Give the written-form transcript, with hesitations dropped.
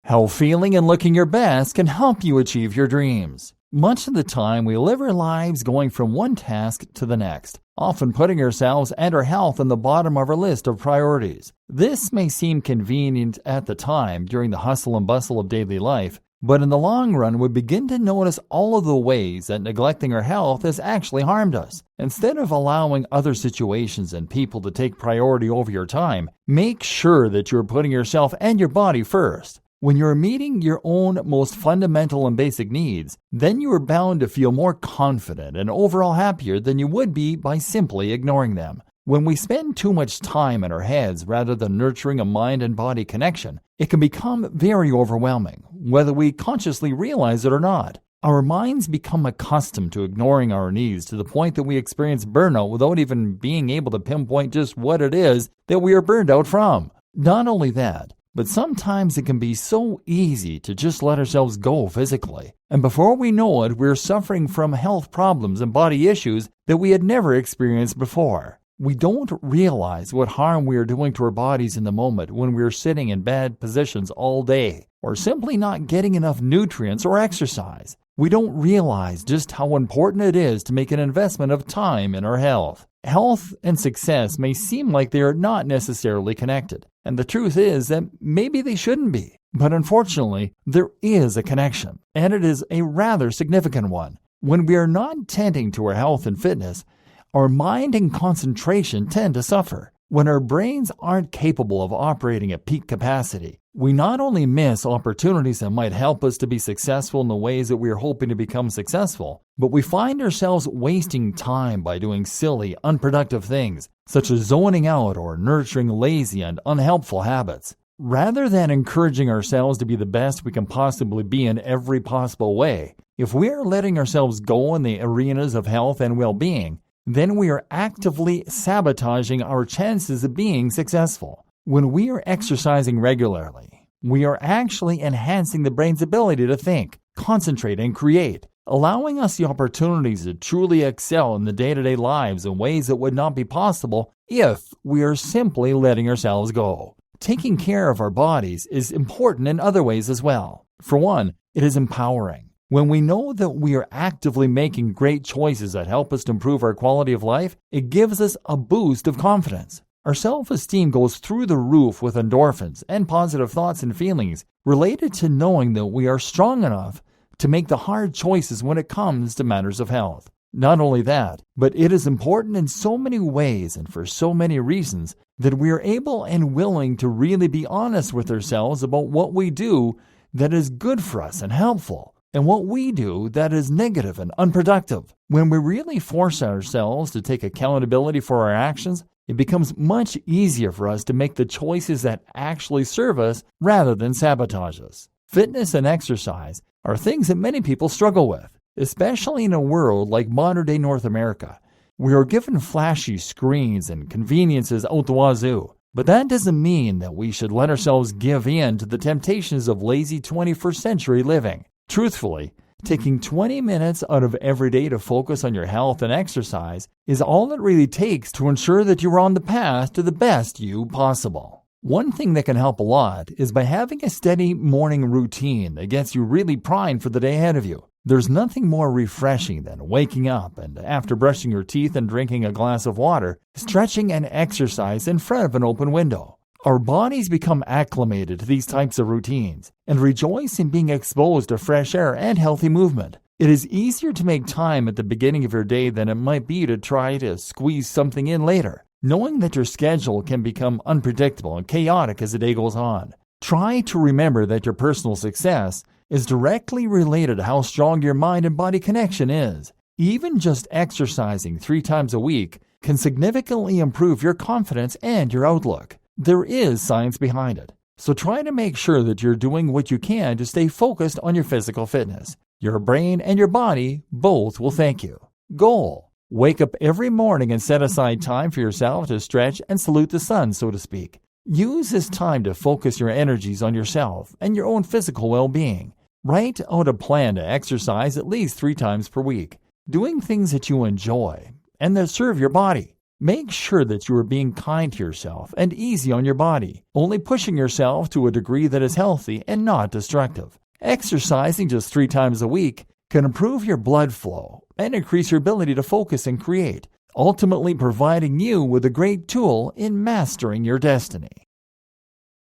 How feeling and looking your best can help you achieve your dreams. Much of the time, we live our lives going from one task to the next, often putting ourselves and our health on the bottom of our list of priorities. This may seem convenient at the time during the hustle and bustle of daily life, but in the long run, we begin to notice all of the ways that neglecting our health has actually harmed us. Instead of allowing other situations and people to take priority over your time, make sure that you're putting yourself and your body first. When you're meeting your own most fundamental and basic needs, then you are bound to feel more confident and overall happier than you would be by simply ignoring them. When we spend too much time in our heads rather than nurturing a mind and body connection, it can become very overwhelming, whether we consciously realize it or not. Our minds become accustomed to ignoring our needs to the point that we experience burnout without even being able to pinpoint just what it is that we are burned out from. Not only that, but sometimes it can be so easy to just let ourselves go physically. And before we know it, we're suffering from health problems and body issues that we had never experienced before. We don't realize what harm we are doing to our bodies in the moment when we're sitting in bad positions all day, or simply not getting enough nutrients or exercise. We don't realize just how important it is to make an investment of time in our health. Health and success may seem like they are not necessarily connected, and the truth is that maybe they shouldn't be. But unfortunately, there is a connection, and it is a rather significant one. When we are not tending to our health and fitness, our mind and concentration tend to suffer. When our brains aren't capable of operating at peak capacity, we not only miss opportunities that might help us to be successful in the ways that we are hoping to become successful, but we find ourselves wasting time by doing silly, unproductive things, such as zoning out or nurturing lazy and unhelpful habits. Rather than encouraging ourselves to be the best we can possibly be in every possible way, if we are letting ourselves go in the arenas of health and well-being, then we are actively sabotaging our chances of being successful. When we are exercising regularly, we are actually enhancing the brain's ability to think, concentrate, and create, allowing us the opportunities to truly excel in the day-to-day lives in ways that would not be possible if we are simply letting ourselves go. Taking care of our bodies is important in other ways as well. For one, it is empowering. When we know that we are actively making great choices that help us to improve our quality of life, it gives us a boost of confidence. Our self-esteem goes through the roof with endorphins and positive thoughts and feelings related to knowing that we are strong enough to make the hard choices when it comes to matters of health. Not only that, but it is important in so many ways and for so many reasons that we are able and willing to really be honest with ourselves about what we do that is good for us and helpful, and what we do that is negative and unproductive. When we really force ourselves to take accountability for our actions, it becomes much easier for us to make the choices that actually serve us rather than sabotage us. Fitness and exercise are things that many people struggle with, especially in a world like modern-day North America. We are given flashy screens and conveniences out the wazoo, but that doesn't mean that we should let ourselves give in to the temptations of lazy 21st century living. Truthfully, taking 20 minutes out of every day to focus on your health and exercise is all it really takes to ensure that you're on the path to the best you possible. One thing that can help a lot is by having a steady morning routine that gets you really primed for the day ahead of you. There's nothing more refreshing than waking up and, after brushing your teeth and drinking a glass of water, stretching and exercise in front of an open window. Our bodies become acclimated to these types of routines and rejoice in being exposed to fresh air and healthy movement. It is easier to make time at the beginning of your day than it might be to try to squeeze something in later, knowing that your schedule can become unpredictable and chaotic as the day goes on. Try to remember that your personal success is directly related to how strong your mind and body connection is. Even just exercising 3 times a week can significantly improve your confidence and your outlook. There is science behind it, so try to make sure that you're doing what you can to stay focused on your physical fitness. Your brain and your body both will thank you. Goal: wake up every morning and set aside time for yourself to stretch and salute the sun, so to speak. Use this time to focus your energies on yourself and your own physical well-being. Write out a plan to exercise at least 3 times per week, doing things that you enjoy and that serve your body. Make sure that you are being kind to yourself and easy on your body, only pushing yourself to a degree that is healthy and not destructive. Exercising just 3 times a week can improve your blood flow and increase your ability to focus and create, ultimately providing you with a great tool in mastering your destiny.